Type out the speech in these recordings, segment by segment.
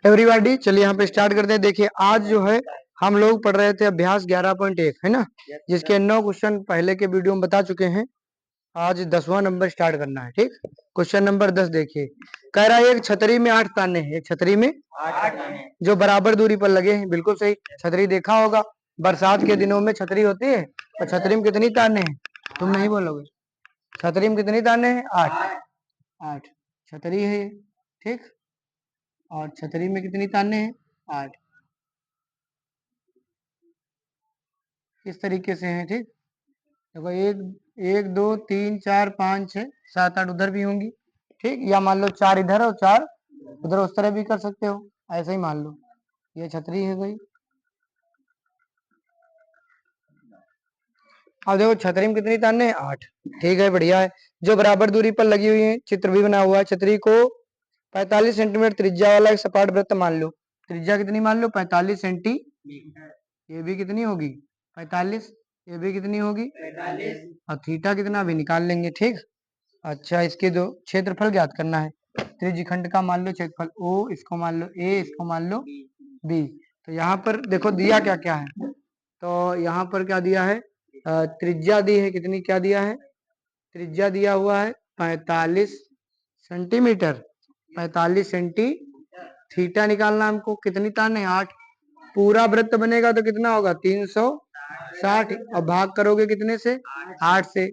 Everybody चलिए यहाँ पे स्टार्ट करते हैं। देखिए आज जो है हम लोग पढ़ रहे थे अभ्यास 11.1 है ना, जिसके 9 क्वेश्चन पहले के वीडियो में बता चुके हैं। आज 10वां नंबर स्टार्ट करना है। ठीक, क्वेश्चन नंबर 10 देखिए, कह रहा है एक छतरी में 8 ताने हैं। एक छतरी में 8 ताने जो बराबर दूरी पर लगे हैं। बिल्कुल सही, छतरी देखा होगा, बरसात के दिनों में छतरी होती है। और छतरी में कितनी ताने हैं? तुम नहीं बोलोगे। छतरी में कितनी ताने हैं? 8। 8 छतरी है ये। ठीक, और छतरी में कितनी ताने हैं? 8। इस तरीके से हैं। ठीक, देखो एक एक 2 3 4 5 6 7 8 उधर भी होंगी। ठीक, या मान लो 4 इधर और 4 उधर, उस तरह भी कर सकते हो। ऐसे ही मान लो ये छतरी है कोई। अब देखो छतरी में कितनी ताने हैं? 8। ठीक है, बढ़िया है। जो बराबर दूरी पर लगी हुई है, चित्र भी बना हुआ है। छतरी को 45 सेंटीमीटर त्रिज्या वाला एक सपाट वृत्त मान लो। त्रिज्या कितनी मान लो? 45 सेंटीमीटर। ये भी कितनी होगी? 45। ये भी कितनी होगी? 45। और थीटा कितना भी निकाल लेंगे। ठीक, अच्छा इसके दो क्षेत्रफल ज्ञात करना है। त्रिज्यखंड का मान लो क्षेत्रफल ओ, इसको मान लो ए, इसको मान लो बी। तो यहाँ पर देखो दिया क्या क्या है। तो यहाँ पर क्या दिया है? त्रिज्या दी है कितनी, क्या दिया है? त्रिज्या दिया हुआ है 45 सेंटीमीटर। 45 सेंटी। थीटा निकालना हमको, कितनी ताने? 8। पूरा वृत्त बनेगा तो कितना होगा? 360। और भाग करोगे कितने से? 8 से।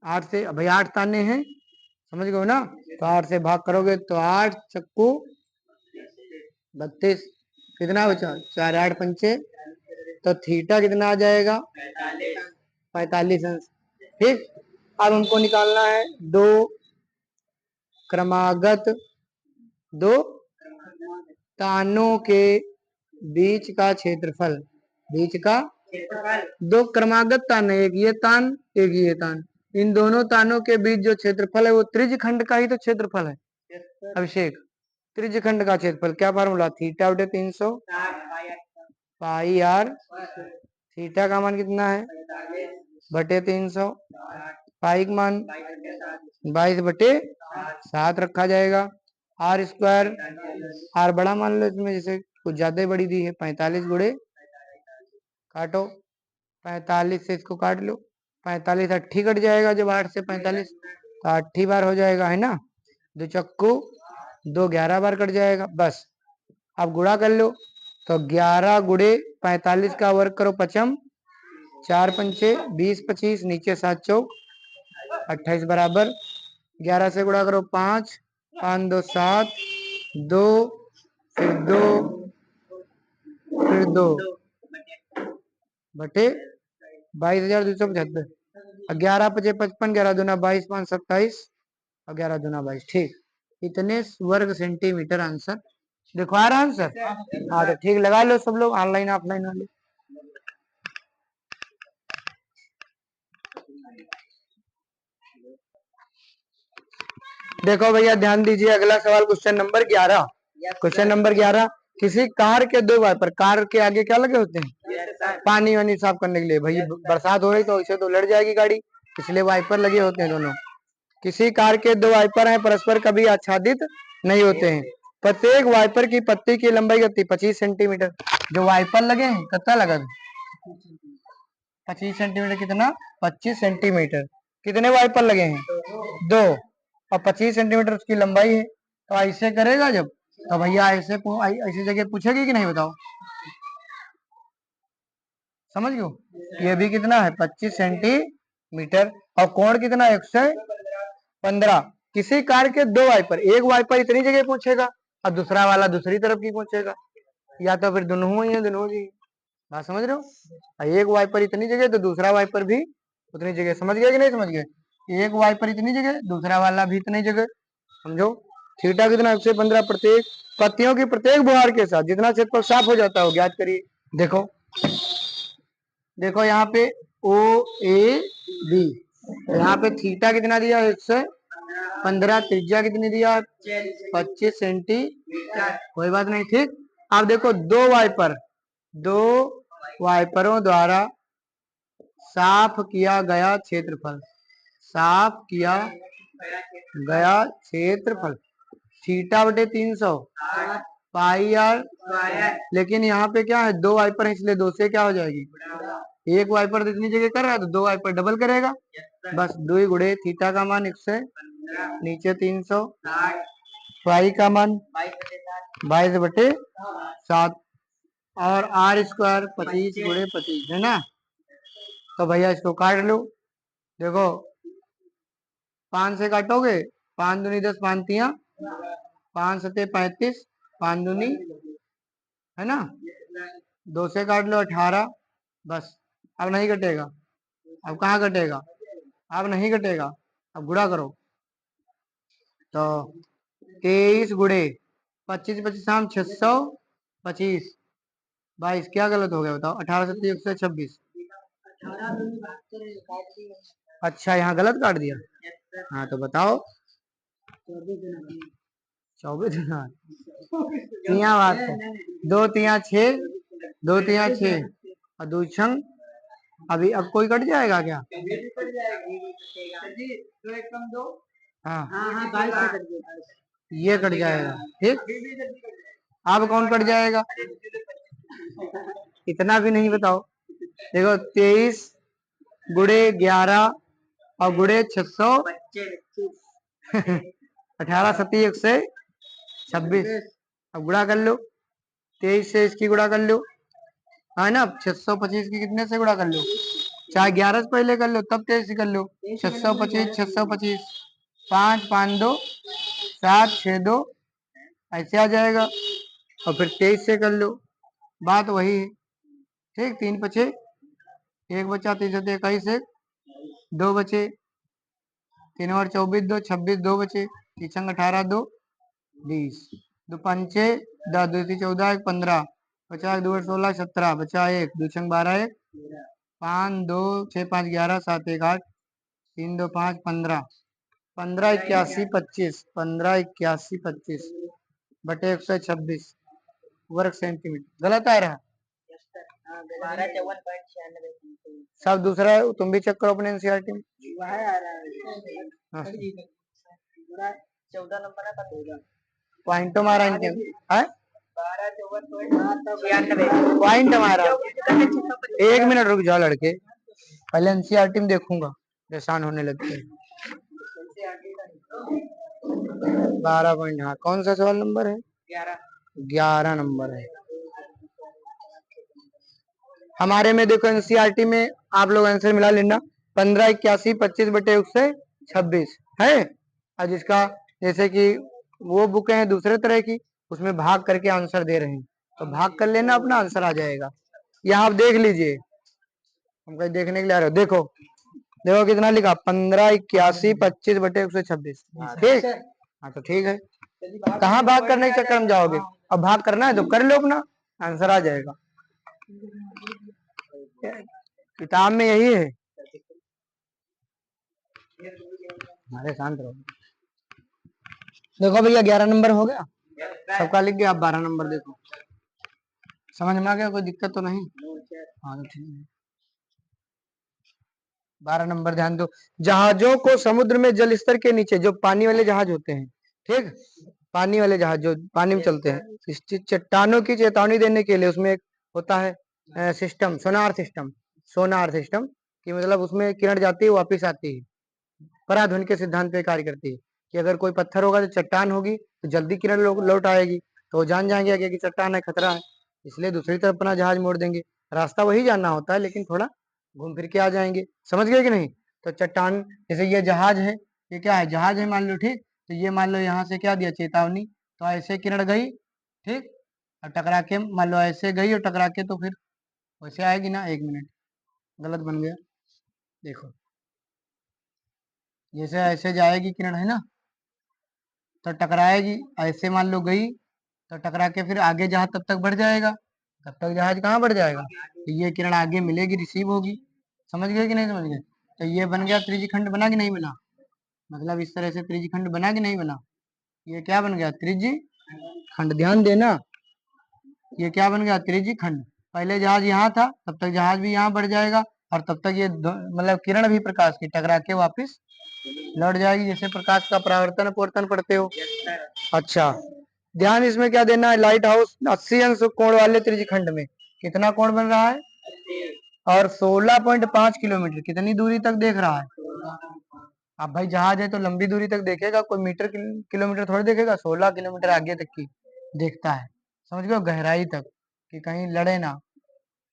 8 से भाई 8 ताने हैं, समझ गए ना। तो 8 से भाग करोगे तो 8 चक्कू 32। कितना बचा? 4 8 पंचे। तो थीटा कितना आ जाएगा? 45 अंश। ठीक, अब हमको निकालना है दो क्रमागत, दो तानों के बीच का क्षेत्रफल। बीच का दो क्रमागत तान है, एक ये तान एक ये तान। इन दोनों तानों के बीच जो क्षेत्रफल है वो त्रिज्यखंड का ही तो क्षेत्रफल है। अभिषेक, त्रिज्यखंड का क्षेत्रफल क्या फार्मूला? थीटा बटे 300 पाई आर। थीटा का मान कितना है? बटे 300। पाई का मान 22 बटे 7 रखा जाएगा। आर स्क्वायर, आर बड़ा मान लो इसमें, जैसे कुछ ज्यादा बड़ी दी है। 45 गुणे, काटो 45 से इसको काट लो। 45 80 कट जाएगा जब 8 से 45, तो 80 बार हो जाएगा है ना। दो चक्कू 2 11 बार कट जाएगा बस। अब गुणा कर लो, तो 11 गुणे 45 का वर्ग करो पचम, 4 पंचे 20 25, नीचे 7 चौक 28 बराबर 11 से गुणा करो 5 5 2 7, 2 फिर 2 फिर 2 बटे 22,275। 11 पचे 55, 11 दूना 22, 5 27 और 11 दूना 22। ठीक, इतने वर्ग सेंटीमीटर आंसर देखो आ रहा आंसर। हाँ तो ठीक, लगा लो सब लोग ऑनलाइन ऑफलाइन वाले। देखो भैया ध्यान दीजिए, अगला सवाल क्वेश्चन नंबर 11। क्वेश्चन नंबर 11, किसी कार के दो वाइपर, कार के आगे क्या लगे होते हैं? पानी वानी साफ करने के लिए। भाई बरसात हो रही तो इसे तो लड़ जाएगी गाड़ी, इसलिए वाइपर लगे होते हैं दोनों। किसी कार के दो वाइपर हैं, परस्पर कभी आच्छादित नहीं होते हैं। प्रत्येक वाइपर की पत्ती की लंबाई कितनी? 25 सेंटीमीटर। जो वाइपर लगे हैं कितना लगा? 25 सेंटीमीटर। कितना? 25 सेंटीमीटर। कितने वाइपर लगे हैं? दो। और 25 सेंटीमीटर उसकी लंबाई है। तो ऐसे करेगा जब, तो भैया ऐसे ऐसी जगह पूछेगी कि नहीं बताओ? समझ गयो। ये भी कितना है? 25 सेंटीमीटर। और कोण कितना? 115। किसी कार के दो वाइपर, एक वाइपर इतनी जगह पूछेगा और दूसरा वाला दूसरी तरफ की पूछेगा, या तो फिर दोनों ही है, दोनों ही। बात समझ रहे हो? एक वाइपर इतनी जगह तो दूसरा वाइपर भी उतनी जगह। समझ गए कि नहीं समझ गए? एक वाइपर इतनी जगह, दूसरा वाला भी इतनी जगह। समझो। थीटा कितना? 115। प्रत्येक पत्तियों की प्रत्येक बुहार के साथ जितना क्षेत्रफल साफ हो जाता है ज्ञात करिए। देखो देखो यहाँ पे ओ ए बी, यहाँ पे थीटा कितना दिया? 115। त्रिज्या कितनी दिया? 25 सेंटीमीटर। कोई बात नहीं। ठीक, अब देखो दो वाइपरों द्वारा साफ किया गया क्षेत्रफल, साफ किया गया क्षेत्रफल थीटा बटे 300 पाई आर। लेकिन यहाँ पे क्या है, दो वाइपर है इसलिए दो से क्या हो जाएगी, एक वाइपर इतनी जगह कर रहा है तो दो वाइपर डबल करेगा। बस 2 गुणे थीटा का मान 100, नीचे 300, पाई का मान 22/7 और आर स्क्वायर 25 गुणे 25 है ना। तो भैया इसको काट लो। देखो 5 से काटोगे, 5 दूनी 10, 5 तिया 5 सते 35, 5 दूनी है ना, 2 से काट लो 18। बस अब नहीं कटेगा, अब कहाँ कटेगा, अब नहीं कटेगा, अब गुणा करो। तो 23 गुणे 25 25 शाम 625, 22 क्या गलत हो गया बताओ, 18 सत्ती 126। अच्छा यहाँ गलत काट दिया, हाँ तो बताओ। 24 तिया बात है, 2 तिया 6, 2 तिया 6 और 2 छंग। अभी अब कोई कट जाएगा क्या, हाँ ये कट जाएगा ठीक। अब कौन कट जाएगा, इतना भी नहीं बताओ। देखो 23 गुणे 11 और गुणे 600 18 सत्ती 126। अब गुणा कर लो, 23 से इसकी गुणा कर लो, है ना। 625 की कितने से गुणा कर लो, चाहे 11 से पहले कर लो तब 23 से कर लो। 625 625, 5 5 2 7 6 2 ऐसे आ जाएगा। और फिर 23 से कर लो, बात वही है ठीक। 3 बचे, 1 बचा, 3 सत्ते 21, 2 बचे, 3 और 24 2 26, 2 बचे, 3 18 2 20, 2 पंचे 10, 2 सी 14 1 15, 50 2 16 17, बचा 1, 2 छंग 12 1 5 2 6 5 11 7 1 8 3 2 5 15, 15 81 25, 15 81 25 बटे 126 वर्ग सेंटीमीटर। गलत आ रहा, सब दूसरा है, तुम भी चेक करो अपने एनसीईआरटी में। हाँ। 14 नंबर है, पॉइंट मारा इनके है, पॉइंट मारा। 1 मिनट रुक जाओ लड़के, पहले एनसीईआरटी में देखूंगा, परेशान होने लगते हैं। 12 पॉइंट, हाँ कौन सा सवाल नंबर है, 11 नंबर है हमारे में। देखो एनसीईआरटी में आप लोग आंसर मिला लेना, 15 81 25 बटे 126 है। और जिसका जैसे कि वो बुकें हैं दूसरे तरह की, उसमें भाग करके आंसर दे रहे हैं, तो भाग कर लेना, अपना आंसर आ जाएगा। यहाँ आप देख लीजिए, हम कहीं देखने के लिए आ रहे हो, देखो देखो कितना लिखा, 15 81 25 बटे 126 ठीक। हाँ तो ठीक है, कहाँ भाग करने के चक्कर में जाओगे, अब भाग करना है तो कर लो, अपना आंसर आ जाएगा। किताब में यही है, हमारे शांत रहो। देखो भैया 11 नंबर हो गया, सबका लिख गया। आप 12 नंबर देखो, समझ में आ गया, कोई दिक्कत तो नहीं, हाँ तो ठीक है। 12 नंबर ध्यान दो, जहाजों को समुद्र में जल स्तर के नीचे, जो पानी वाले जहाज होते हैं ठीक, पानी वाले जहाज जो पानी में चलते हैं, इस चट्टानों की चेतावनी देने के लिए उसमें एक होता है system, sonar system. Sonar system कि मतलब उसमें किरण जाती है वापिस आती है, पराध्वनि के सिद्धांत पे कार्य करती है कि अगर कोई पत्थर होगा तो चट्टान होगी तो जल्दी किरण लौट आएगी, तो वो जान जाएंगे कि चट्टान है, खतरा है, इसलिए दूसरी तरफ अपना जहाज मोड़ देंगे। रास्ता वही जानना होता है लेकिन थोड़ा घूम फिर के आ जाएंगे, समझ गए कि नहीं। तो चट्टान, जैसे ये जहाज है, ये क्या है, जहाज है मान लो ठीक, तो ये मान लो यहाँ से क्या दिया, चेतावनी, तो ऐसे किरण गई ठीक, और टकरा के मान लो ऐसे गई और टकरा के तो फिर वैसे आएगी ना। 1 मिनट, गलत बन गया, देखो जैसे ऐसे जाएगी किरण है ना, तो टकराएगी, ऐसे मान लो गई तो टकरा के फिर आगे जहाज तब तक बढ़ जाएगा, तब तक जहाज कहाँ बढ़ जाएगा, तो ये किरण आगे मिलेगी, रिसीव होगी, समझ गए कि नहीं समझ गए। तो ये बन गया त्रिज्यखंड, बना कि नहीं बना, मतलब इस तरह से त्रिज्यखंड बना कि नहीं बना, ये क्या बन गया, त्रिज्यखंड। ध्यान देना, ये क्या बन गया, त्रिज्यखंड। पहले जहाज यहाँ था, तब तक जहाज भी यहाँ बढ़ जाएगा, और तब तक ये मतलब किरण भी प्रकाश की टकरा के वापिस लौट जाएगी, जैसे प्रकाश का परावर्तन अपवर्तन पढ़ते हो। अच्छा, ध्यान इसमें क्या देना है, लाइट हाउस 80 अंश कोण वाले त्रिज्यखंड में कितना कोण बन रहा है, और 16.5 किलोमीटर कितनी दूरी तक देख रहा है। अब भाई जहाज है तो लंबी दूरी तक देखेगा, कोई मीटर किलोमीटर थोड़ी देखेगा, 16 किलोमीटर आगे तक की देखता है, समझ गए, गहराई तक, कि कहीं लड़े ना।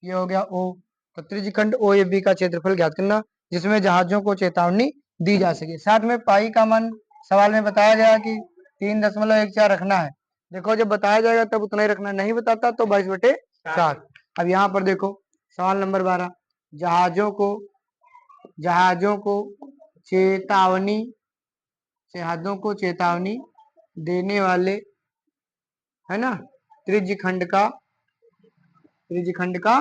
ये हो गया ओ। तो त्रिज्यखंड ओ ए बी का क्षेत्रफल ज्ञात करना जिसमें जहाजों को चेतावनी दी जा सके। साथ में पाई का मान सवाल में बताया गया कि 3.14 रखना है। देखो जब बताया जाएगा तब उतना ही रखना, नहीं बताता तो 22/7। अब यहाँ पर देखो सवाल नंबर 12, जहाजों को चेतावनी देने वाले, है ना, त्रिज्यखंड का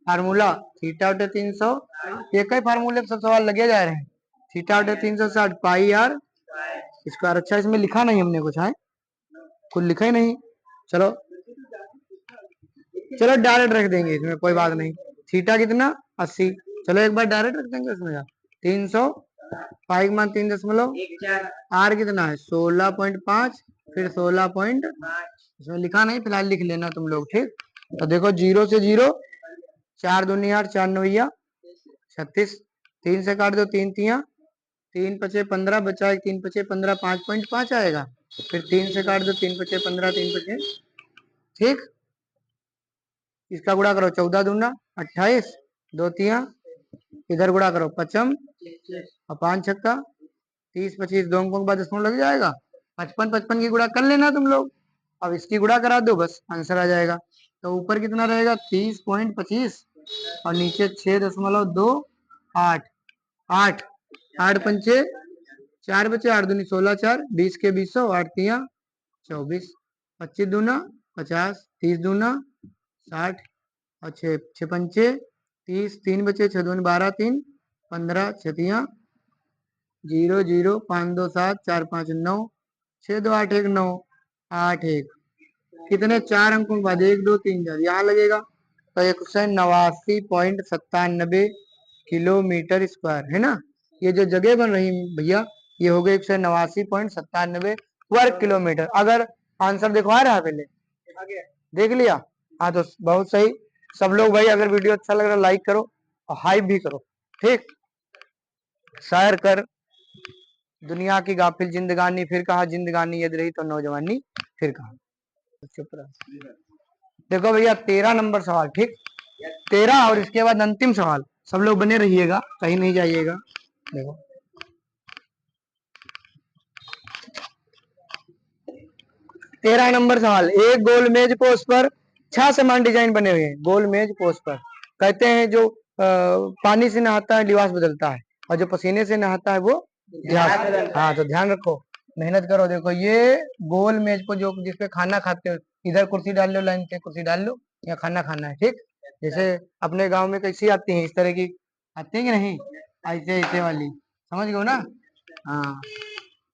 फार्मूला थीटा बटे 300। एक ही फार्मूले पे सब सवाल लगे जा रहे हैं। थीटा बटे 360 पाई आर स्क्वायर। अच्छा इसमें लिखा नहीं हमने कुछ है, कुछ लिखा ही नहीं। चलो चलो डायरेक्ट रख देंगे इसमें, कोई बात नहीं। थीटा कितना 80, चलो एक बार डायरेक्ट रख देंगे उसमें। 300 पाई मान 3 आर कितना है 16.5, फिर 16. इसमें लिखा नहीं, फिलहाल लिख लेना तुम लोग, ठीक। तो देखो 0 से 0, 4 दूनी 8, 4 9 36, 3 से काट दो 3 तिया, 3 पचे 15 बचा, 3 पचे 15, 5.5 आएगा। फिर 3 से काट दो 3 पचे 15, 3 पचे, ठीक। इसका गुणा करो 14 दूना 28, 2 तिया, इधर गुणा करो 55 और 5 छक्का 30, 25, 2 अंकों के बाद दशमलव लग जाएगा। 55 55 की गुणा कर लेना तुम लोग। अब इसकी गुणा करा दो, बस आंसर आ जाएगा। तो ऊपर कितना रहेगा 30.25 और नीचे 6.28। 8 8 पंचे 4 बचे, 8 दूनी 16, 4 20 के 20, 8 तिया 24, 25 दूना 50, 30 दूना 60 और 6 पंचे 30, 3 बचे, 6 दूनी 12, 3 15, 6 तिया 0 0, 5 2 7, 4 5 9, 6 2 8 1 9, 8 1 कितने 4 अंकों के बाद 1 2 3 4 यहाँ लगेगा। तो 189.97 किलोमीटर स्क्वायर, है ना। ये जो जगह बन रही भैया, ये हो गए 189.97 वर्ग किलोमीटर। अगर आंसर देखो आ रहा है, पहले देख लिया, हाँ तो बहुत सही। सब लोग भाई अगर वीडियो अच्छा लग रहा है लाइक करो और हाइप भी करो, ठीक। शायर कर दुनिया की गाफिल जिंदगानी, फिर कहा जिंदगानी यदि रही तो नौजवानी, फिर कहा। चुप रहा। देखो भैया 13 नंबर सवाल, ठीक, 13 और इसके बाद अंतिम सवाल। सब लोग बने रहिएगा, कहीं नहीं जाइएगा। देखो 13 नंबर सवाल, एक गोल मेज पोस्ट पर 6 समान डिजाइन बने हुए हैं। गोल मेज पोस्ट पर कहते हैं जो पानी से नहाता है लिबास बदलता है, और जो पसीने से नहाता है वो लिबास। हाँ तो ध्यान रखो, मेहनत करो। देखो ये गोल मेज को जो जिसपे खाना खाते हो, इधर कुर्सी डाल लो, लाइन से कुर्सी डाल लो, या खाना खाना है, ठीक। जैसे अपने गांव में कैसी आती है, इस तरह की आती है कि नहीं, ऐसे ऐसे वाली, समझ गए ना। हाँ,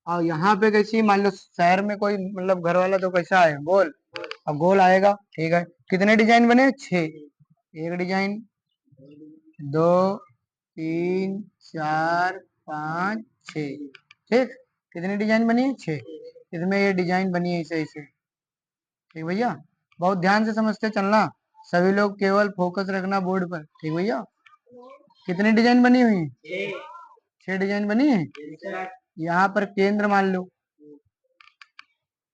और यहाँ पे कैसी, मान लो शहर में कोई मतलब घर वाला तो कैसा है गोल, अब गोल आएगा, ठीक है। कितने डिजाइन बने 6, एक डिजाइन, 2 3 4 5 6, ठीक। कितनी डिजाइन बनी है 6, इसमें ये डिजाइन बनी है ऐसे ऐसे, ठीक भैया। बहुत ध्यान से समझते चलना, सभी लोग केवल फोकस रखना बोर्ड पर, ठीक भैया। कितनी डिजाइन बनी हुई है 6 डिजाइन बनी है। यहाँ पर केंद्र मान लो,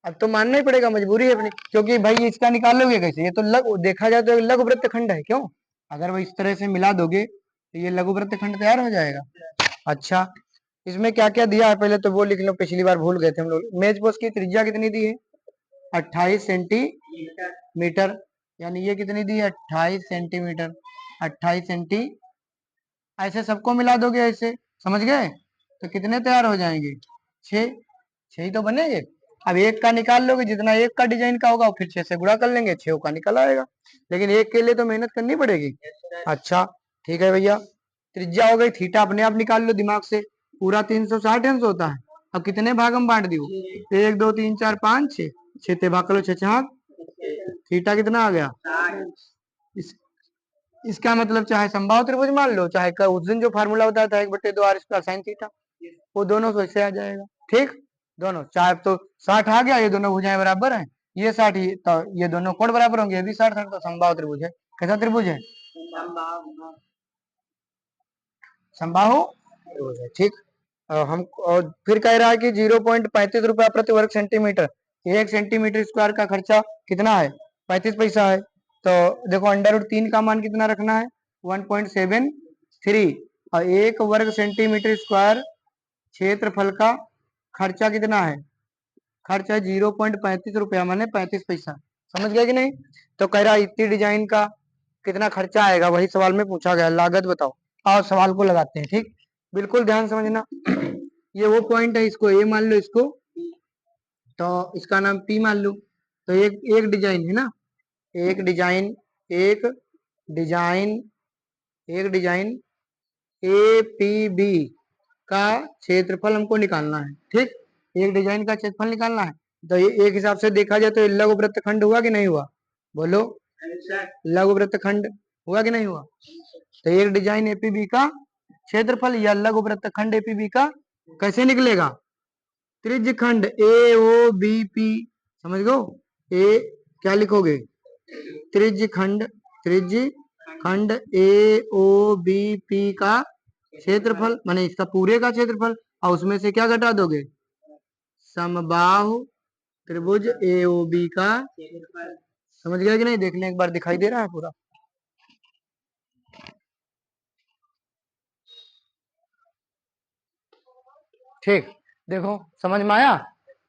अब तो मानना ही पड़ेगा, मजबूरी है अपनी, क्योंकि भाई इसका निकालोगे कैसे, ये तो देखा जाए तो लघु वृत्त खंड है, क्यों। अगर वो इस तरह से मिला दोगे तो ये लघु वृत्त खंड तैयार हो जाएगा। अच्छा, इसमें क्या क्या दिया है पहले तो वो लिख लो, पिछली बार भूल गए थे हम लोग। मेज पोस्ट की त्रिज्या कितनी दी है 28 सेंटीमीटर, यानी ये कितनी दी है 28 सेंटीमीटर, 28 सेंटी। ऐसे सबको मिला दोगे ऐसे, समझ गए, तो कितने तैयार हो जाएंगे 6, 6 ही तो बनेंगे। अब एक का निकाल लोगे, जितना एक का डिजाइन का होगा फिर 6 से गुणा कर लेंगे, 6 का निकल आएगा। लेकिन एक के लिए तो मेहनत करनी पड़ेगी। अच्छा ठीक है भैया, त्रिज्या हो गई, थीटा अपने आप निकाल लो दिमाग से, पूरा 360 अंश होता है। अब कितने भाग हम बांट दियो, 1 2 3 4 5 6, 6 ते भाग करो 6 6, थीटा कितना आ गया। इस इसका मतलब चाहे समबाहु त्रिभुज मान लो, चाहे उस दिन जो फार्मूला बताया था 1/2 आर स्क्वायर साइन थीटा, वो दोनों वैसे आ जाएगा। ठीक, दोनों चाहे तो 60 आ गया, ये दोनों भुजाएं बराबर हैं, ये 60, तो ये दोनों कोण बराबर होंगे, ये भी 60 60, तो समबाहु त्रिभुज है। कैसा त्रिभुज है? समबाहु त्रिभुज है। ठीक, हम और फिर कह रहा है कि 0.35 रुपया प्रति वर्ग सेंटीमीटर, 1 सेंटीमीटर स्क्वायर का खर्चा कितना है? 35 पैसा है। तो देखो √3 का मान कितना रखना है? 1.73, और 1 वर्ग सेंटीमीटर स्क्वायर क्षेत्रफल का खर्चा कितना है? खर्च है 0.35 रुपया, माने 35 पैसा। समझ गया कि नहीं? तो कह रहा इतनी डिजाइन का कितना खर्चा आएगा, वही सवाल में पूछा गया, लागत बताओ। और सवाल को लगाते हैं। ठीक, बिल्कुल ध्यान समझना। ये वो पॉइंट है, इसको ए मान लो, इसको तो इसका नाम पी मान लो। तो एक एक डिजाइन है ना, एक डिजाइन, एक डिजाइन, एक डिजाइन ए पी बी का क्षेत्रफल हमको निकालना है। ठीक, एक डिजाइन का क्षेत्रफल निकालना है। तो ये एक हिसाब से देखा जाए तो लघु वृत्तखंड हुआ कि नहीं हुआ? बोलो, लघु वृत्तखंड हुआ कि नहीं हुआ? तो एक डिजाइन एपीबी का क्षेत्रफल या लघु वृत्तखंड एपीबी का कैसे निकलेगा? त्रिज्य खंड ए ओ बी पी, समझ गो, ए क्या लिखोगे? त्रिज्य खंड, त्रिज्य खंड ए ओ बी पी का क्षेत्रफल, माने इसका पूरे का क्षेत्रफल, और उसमें से क्या घटा दोगे? समबाहु त्रिभुज ए ओ बी का। समझ गया कि नहीं? देखने एक बार दिखाई दे रहा है पूरा? ठीक, देखो समझ में आया?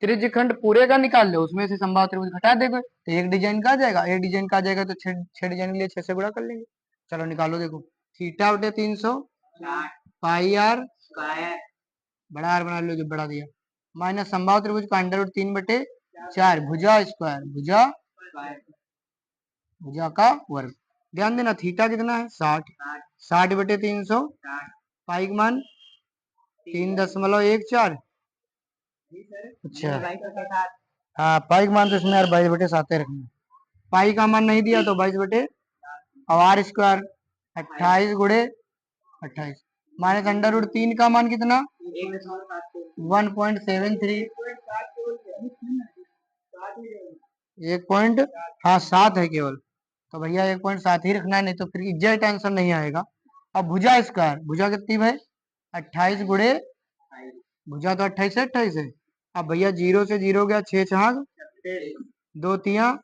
त्रिज्य खंड पूरे का निकाल लो, उसमें से समबाहु त्रिभुज घटा देंगे तो एक डिजाइन का आ जाएगा। एक डिजाइन का आ जाएगा तो छह डिजाइन के लिए 6 से गुणा कर लेंगे। चलो निकालो, देखो थीटा बटे 300 पाई आर, बड़ा आर बना लो जो बड़ा दिया, माइनस समबाहु त्रिभुज का √3/4 भुजा स्क्वायर, भुजा भुजा का वर्ग। ध्यान देना थीटा कितना है? 60, 60/300, पाई का मान 3.14। अच्छा, हाँ पाई का मान तो इसमें यार 22/7 रखना। पाई का मान नहीं दिया तो 22 और आर स्क्वायर 28 गुणे 28, माइनस √3 का मान कितना? 1.73, 1. हाँ 7 है केवल, तो भैया 1.7 ही रखना है, नहीं तो फिर एग्जैक्ट आंसर नहीं आएगा। अब भुजा स्क्वायर, भुजा कितनी है? 28 गुणे, भुजा तो 28 है, 28 है। अब भैया 0 से 0 गया, 6 छहाग 2 तिया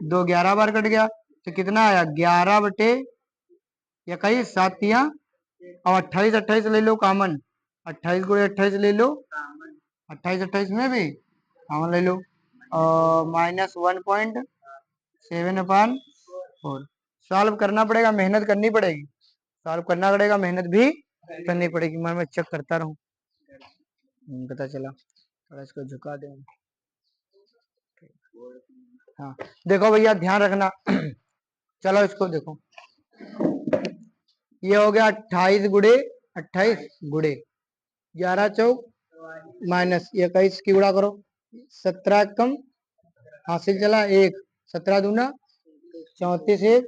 2, 11 बार कट गया, तो कितना आया? 11/21, 7 तिया, और 28 28 ले लो कॉमन, 28 गुणे 28 ले लो, 28 28 में भी कॉमन ले लो, और माइनस 1.7/4। सॉल्व करना पड़ेगा, मेहनत करनी पड़ेगी, सॉल्व करना पड़ेगा, मेहनत भी करनी पड़ेगी। मैं चेक करता रहूं, पता चला। थोड़ा इसको झुका दें। हाँ देखो भैया ध्यान रखना। चलो इसको देखो, ये हो गया 28 गुणे 28 गुणे 11 चौक माइनस 21 की गुणा करो, 17 कम हासिल चला 1, 17 दूना 34,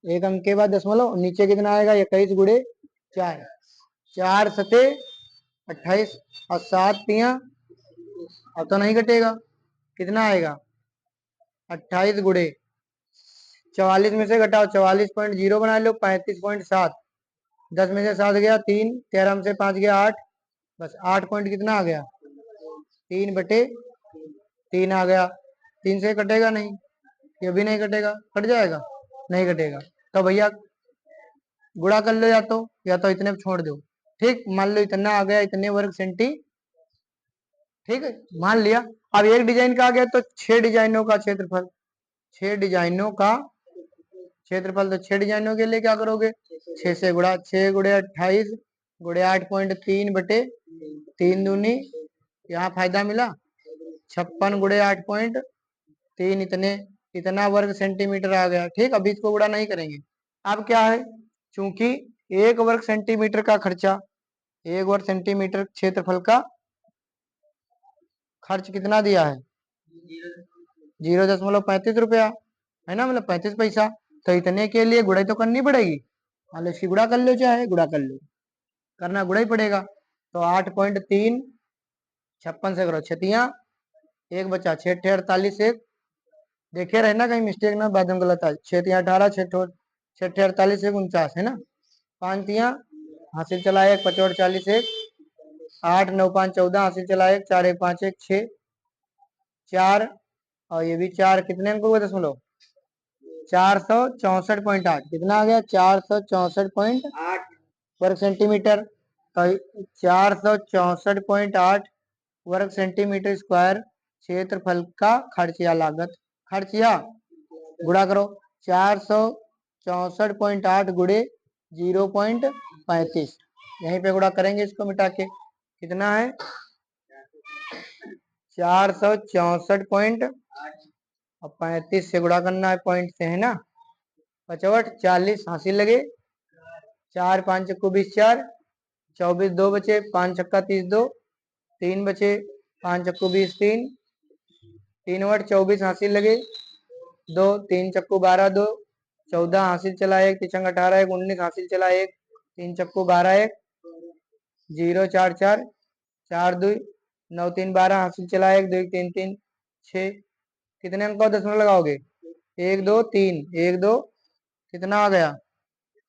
एक अंक के बाद दशमलव, नीचे कितना आएगा? 21 गुणे 4, 4 सते 28, और 7 तिया, अब तो नहीं घटेगा, कितना आएगा? 28 गुणे 44 में से घटाओ, 44.0 बना लो, 35.7, 10 में से 7 गया 3, 13 में से 5 गया 8, बस 8 पॉइंट कितना आ गया? 3/3 आ गया। 3 से कटेगा नहीं, ये भी नहीं कटेगा, कट जाएगा? नहीं कटेगा, तो भैया गुणा कर लो, या तो इतने छोड़ दो। ठीक, मान लो इतना आ गया, इतने वर्ग सेंटी। ठीक है, मान लिया। अब एक डिजाइन का आ गया तो 6 डिजाइनों का क्षेत्रफल, 6 डिजाइनों का क्षेत्रफल, तो 6 डिजाइनों के लिए क्या करोगे? 6 से गुणा, 6 गुणे 28 गुणे 8.3/3 दूनी, यहाँ फायदा मिला 56 गुणे 8.3, इतने, इतना वर्ग सेंटीमीटर आ गया। ठीक, अभी इसको गुणा नहीं करेंगे। अब क्या है, चूंकि 1 वर्ग सेंटीमीटर का खर्चा, 1 वर्ग सेंटीमीटर क्षेत्रफल का खर्च कितना दिया है? 0.35 रुपया है ना, मतलब 35 पैसा। तो इतने के लिए गुणाई तो करनी पड़ेगी, मान लो इसकी गुणा कर लो, चाहे गुणा कर लो, करना गुणा ही पड़ेगा। तो 8.3 56 से करो छतियां, एक बचा 6 48 एक, देखे रहना कहीं मिस्टेक ना बाद में गलत आ। 6 18 6 48 एक 49 है ना। 5 तियां हासिल चला एक 55 40 एक, 8 9 5 14 हासिल चला एक, 4 1 5 1 6 4, और ये भी 4, कितने अंकों का दशमलव 464.8, कितना आ गया 464.8 वर्ग सेंटीमीटर। तो 464.8 वर्ग सेंटीमीटर स्क्वायर क्षेत्रफल का खर्चिया लागत, खर्चिया गुणा करो 464.8 गुणे 0.35, यहीं पे गुणा करेंगे इसको मिटा के, कितना है 464.35 से गुणा करना है पॉइंट से, है ना। 55 40 हासिल लगे, 4 5 चक्कू 20 4, 24 2 बचे, 5 छक्का 30 2, 3 बचे, 5 चक्कू 20 3, 3 वट 24 हासिल लगे 2, 3 चक्कू 12 2, 14 हासिल चला 1, तिचंग 18 1, 19 हासिल चला 1, 3 चक्कू 12 1, 0 4 4, 4 2 9 3 12 हासिल चला 1 2 3 3 6, कितने अंक का दशमलव लगाओगे 1 2 3 1 2, कितना आ गया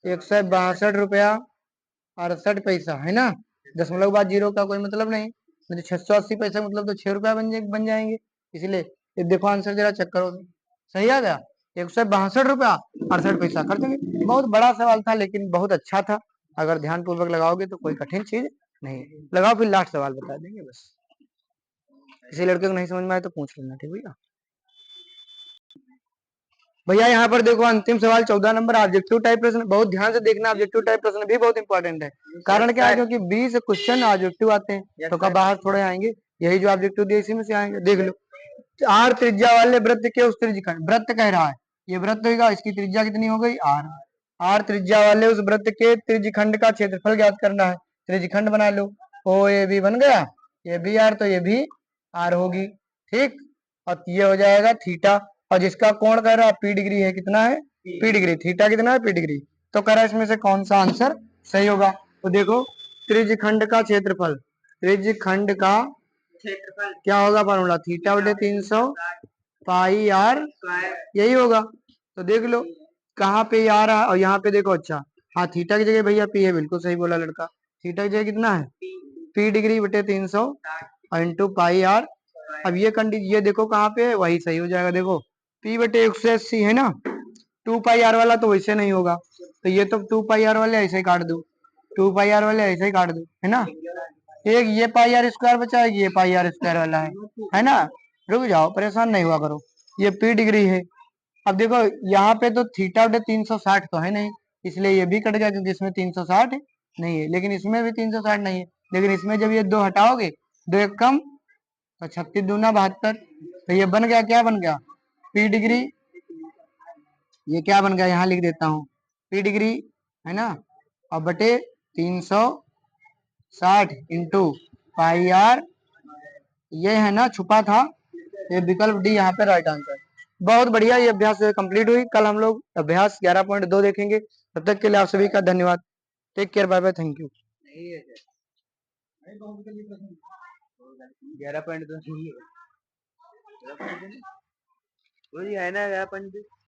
162 रुपया 68 पैसा, है ना। दशमलव के बाद जीरो का कोई मतलब नहीं, मुझे 680 पैसा मतलब तो 6 रुपया बन जाएंगे, इसलिए ये देखो आंसर जरा चेक करो, सही आ गया 162 रुपया 68 पैसा कर देंगे। बहुत बड़ा सवाल था लेकिन बहुत अच्छा था, अगर ध्यान पूर्वक लगाओगे तो कोई कठिन चीज नहीं। लगाओ फिर लास्ट सवाल बता देंगे बस, किसी लड़के को नहीं समझ में आए तो पूछ लेना, ठीक भैया। भैया यहाँ पर देखो अंतिम सवाल 14 नंबर ऑब्जेक्टिव टाइप प्रश्न, बहुत ध्यान से देखना, ऑब्जेक्टिव टाइप प्रश्न भी बहुत इंपॉर्टेंट है। कारण क्या है, क्योंकि 20 क्वेश्चन ऑब्जेक्टिव आते हैं तो कब बाहर थोड़े आएंगे, यही जो ऑब्जेक्टिव दिए इसी में से आएंगे। देख लो, आर त्रिज्या वाले वृत्त के उस त्रिज्यखंड, वृत्त कह रहा है, ये वृत्त होगा, इसकी त्रिज्या कितनी हो गई आर, आर त्रिज्या वाले उस वृत्त के त्रिज्यखंड का क्षेत्रफल ज्ञात करना है। त्रिज्यखंड बना लो, ओ ये भी बन गया, ये भी आर तो ये भी आर होगी, ठीक। और ये हो जाएगा थीटा, और जिसका कोण कह रहा है पी डिग्री है, कितना है पी डिग्री, थीटा कितना है पी डिग्री। तो कह रहा है इसमें से कौन सा आंसर सही होगा। तो देखो त्रिज्यखंड का क्षेत्रफल, त्रिज्यखंड का क्षेत्रफल क्या होगा फॉर्मूला, थीटा बटे 300 पाई आर, यही होगा। तो देख लो कहाँ पे आर है, और यहाँ पे देखो, अच्छा हाँ थीटा की जगह भैया पी है, बिल्कुल सही बोला लड़का, थीटा की जगह कितना है पी डिग्री बटे 300 इंटू पाई आर। अब ये कंडीशन ये देखो कहाँ पे है, वही सही हो जाएगा, देखो पी बटे 180 है ना, 2 पाई आर वाला तो वैसे नहीं होगा, तो ये तो 2 पाई आर वाले ऐसे ही काट दो, 2 पाई आर वाले ऐसे ही काट दो, है ना। एक ये पाई आर स्क्वायर बचा है, ये पाई आर स्क्वायर वाला है ना। रुक जाओ, परेशान नहीं हुआ करो, ये पी डिग्री है। अब देखो यहाँ पे तो थीटा बटे 360 तो है नहीं, इसलिए ये भी कट गया क्योंकि इसमें 360 नहीं है, लेकिन इसमें भी 360 नहीं है, लेकिन इसमें जब ये दो हटाओगे, दो एक कम, तो 36 दूना 72, तो ये बन गया, क्या बन गया पी डिग्री, ये क्या बन गया यहाँ लिख देता हूँ पी डिग्री, है ना। और बटे 360 इंटू पाई आर, ये है ना छुपा था, ये विकल्प डी यहाँ पे राइट आंसर। बहुत बढ़िया, ये अभ्यास कंप्लीट हुई, कल हम लोग अभ्यास 11.2 देखेंगे, तब तक के लिए आप सभी का धन्यवाद, take care, bye bye, thank you. 11.2 है ना 11.2